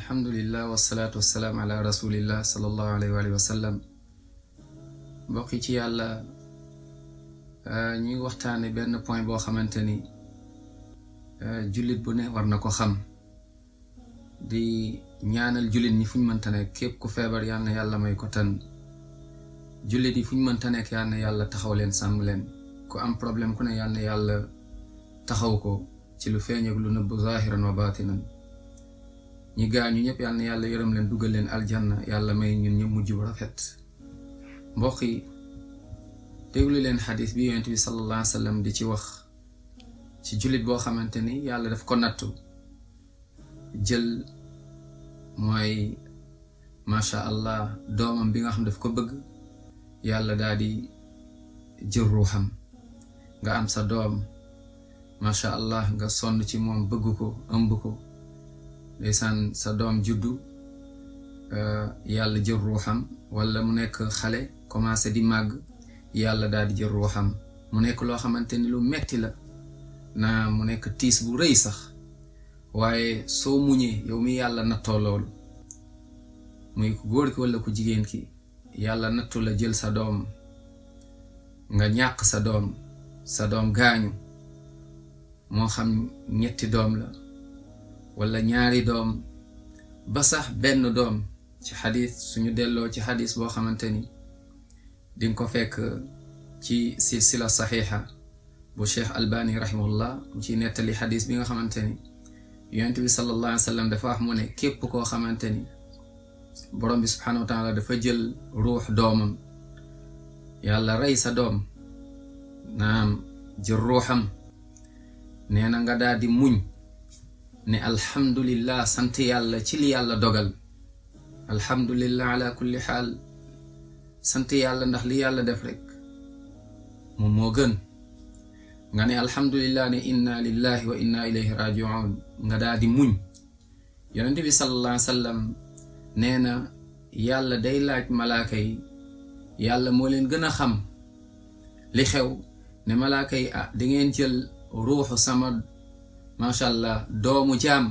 alhamdulillah wasalaatu wasalaam ala rasulillah sallallahu alayhi wa sallam. mbokk yi ci yàlla ñuy waxtaane benn point boo xamante ni jullit bu ne war na ko xam di ñaanal jullit ñi fu ñu mënta nekk képp ku feebar yal na yàlla may ko tan jullit yi fu ñu mënta nekk yal na yàlla taxaw leen sàmm leen ku am problème ku ne yal na yàlla taxaw ko ci lu feeñ ak lu nëbb zahiran wa batinan ñi gaañu ñëpp yal na yàlla yërëm leen dugal leen aljanna yàlla may ñun ñëpp mujj bu rafet. mbokk yi déglu leen xadis bi yonent bi sallallahu alayhi wa sallam di ci wax ci jullit boo xamante ni yàlla daf ko nattu jël mooy macha allah doomam bi nga xam daf ko bëgg yàlla daal di jël ruuxam nga am sa doom macha allah nga sonn ci moom bëgg ko ëmb ko ndeysaan sa doom juddu yàlla jël ruuxam wala mu nekk xale commencé di màgg yàlla daal di jël ruuxam mu nekk loo xamante ni lu metti la naa mu nekk tiis bu rëy sax waaye soo muñee yow mi yàlla nattoo loolu muy ku góor ki wala ku jigéen ki yàlla nattu la jël sa doom nga ñàkk sa doom gaañu moo xam ñetti doom la wala ñaari doom ba sax benn doom ci xadis suñu delloo ci xadis boo xamante ni dinga ko fekk ci silsila saxiixa bu cheikh albani rahimahullah mu ci nettali xadis bi nga xamante ni yonent bi sallallahu alayhi wa sallam dafa wax mu ne képp koo xamante ni borom bi subhanahu wa taala dafa jël ruux doomam yàlla rey sa doom naam jël ruuxam nee na nga daal di muñ ne alhamdulillah sant yàlla ci li yàlla dogal alhamdulillah ala kulli xaal sant yàlla ndax li yàlla def rek moom moo gën nga ne alhamdulillah ne inna lillahi wa inna ilayhi raji'un nga daal di muñ yonent bi sallallahu alayhi wa sallam nee na yàlla day laaj malaaka yi yàlla moo leen gën a xam li xew ne malaaka yi di ngeen jël ruuxu sama macha allah doomu jaam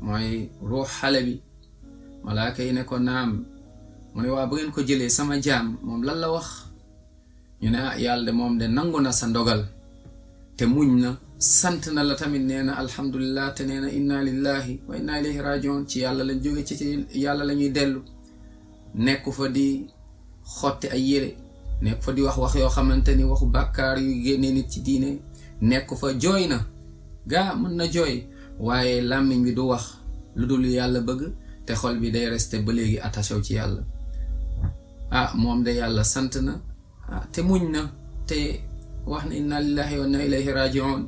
mooy ruux xale bi malaaka yi ne ko naam mu ne waa bu ngeen ko jëlee sama jaam moom lan la wax ñu ne yàlla de moom de nangu na sa ndogal te muñ na sant na la tamit nee na alhamdulillah te nee na inna lillahi wa inna ilayhi rajiun ci yàlla lañ jóge ci yàlla la ñuy dellu nekku fa di xotti ay yére nekku fa di wax yoo xamante ni waxu bàkkaar yu génne nit ci diine nekku fa jooy na gaa mën na jooy waaye làmmiñ bi du wax lu dul yàlla bëgg te xol bi day resté ba léegi attaché wu ci yàlla moom de yàlla sant na te muñ na te wax na inna lillahi wa inna ilayhi rajiun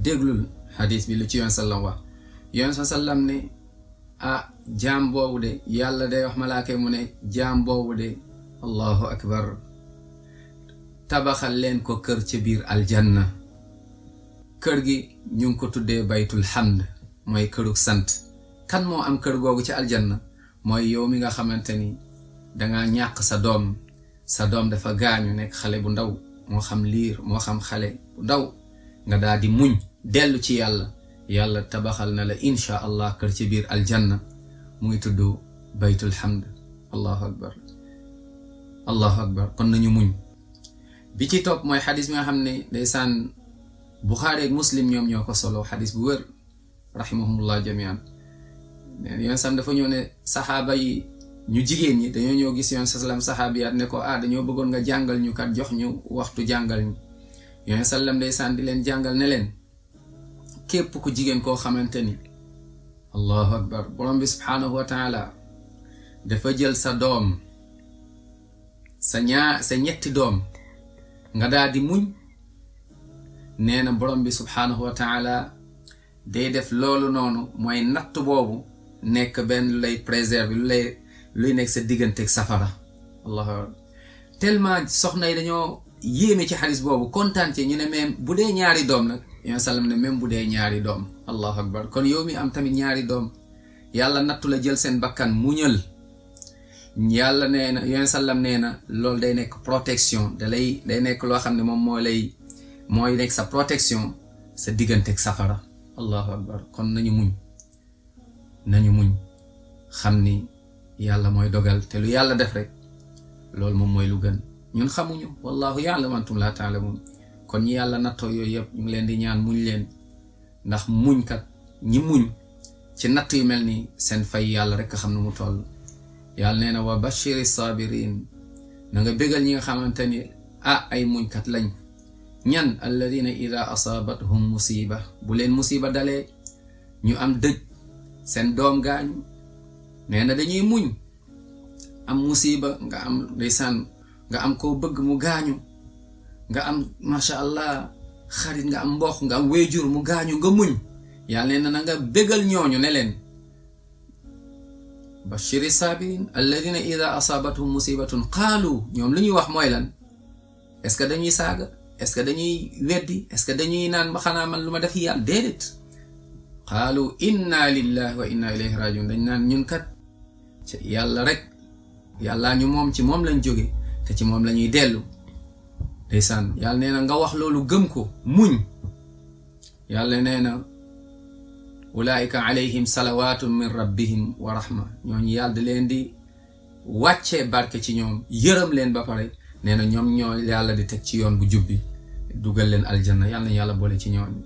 déglul xadis bi lu ci yoon sallam wax yoon sallam ne jaam boobu de yàlla day wax malaaka mu ne jaam boobu de allahu akbar tabaxal leen ko kër ci biir aljanna kër gi ñu ngi ko tuddee baytul hamd mooy këruk sant kan moo am kër googu ci aljanna mooy yow mi nga xamante ni danga ñàkk sa doom dafa gaañu nekk xale bu ndaw moo xam liir moo xam xale bu ndaw nga daal di muñ dellu ci yàlla tabaxal na la insha allah kër ci biir aljanna muy tudd baytul hamd allahu akbar kon nañu muñ bi ci topp mooy xadis bi nga xam ne ndeysaan buxaari ak muslim ñoom ñoo ko solo xadis bu wér rahimahumullah jamian yoon sam dafa ñëw ne saxaaba yi ñu jigéen ñi dañoo ñëw gis yoon sallam saxaabiyaat ne ko dañoo bëggoon nga jàngal ñu kat jox ñu waxtu jàngal ñu yoon sallam ndeysaan di leen jàngal ne leen képp ku jigéen koo xamante ni allahu akbar borom bi subhanahu wa taala dafa jël sa doom sa ñetti doom nga daal di muñ nee na borom bi subhanahu wa taala day def loolu noonu mooy natt boobu nekk benn lu lay préserver luy nekk sa digganteeg safara allahu akbar tellement soxna yi dañoo yéeme ci xadis boobu kontaan ci ñu ne même bu dee ñaari doom nag yoon sallam ne même bu dee ñaari doom allahu akbar kon yow mi am tamit ñaari doom yàlla nattu la jël seen bakkan muñal yàlla nee na yoon sallam nee na loolu day nekk protection day nekk loo xam ne moom mooy nekk sa protection sa digganteeg safara allahu akbar kon nañu muñ nañu muñ xam ni yàlla mooy dogal te lu yàlla def rek loolu moom mooy lu gën ñun xamuñu wallahu ya'lamu antum la ta'lamun kon ñi yàlla nattoo yooyu yëpp ñu ngi leen di ñaan muñ leen ndax muñ kat ñi muñ ci natt yu mel ni seen fay yàlla rek xam nu mu toll yàlla nee na wa bashiri sabirin na nga bégal ñi nga xamante ni ay muñkat lañ ñan alladina ida asabathum musiba bu leen musiba dalee ñu am dëj seen doom gaañu nee na dañuy muñ am musiba nga am ndeysaan nga am koo bëgg mu gaañu nga am masha Allah xarit nga am mbokk nga am wéjur mu gaañu nga muñ yàlla nee na nga bégal ñooñu ne leen bashiri sabirin alladina ida asabathum musibatun qaalu ñoom lu ñuy wax mooy lan est-ce que dañuy saaga est-ce que dañuy weddi est-ce que dañuy naan ba xanaa man lu ma def yàlla déedéet qaalu inna lillahi wa inna ilayhi rajiun dañ naan ñun kat ci yàlla rek yàllaa ñu moom ci moom lañ jóge te ci moom la ñuy dellu ndeysaan yàlla nee na nga wax loolu gëm ko muñ yàlla nee na ulaika alayhim salawatun min rabbihim wa rahma ñooñu yàlla da leen di wàccee barke ci ñoom yërëm leen ba pare nee na ñoom ñoo yàlla di teg ci yoon bu jubbi dugal leen aljanna yàlla na yàlla boole ci ñooñu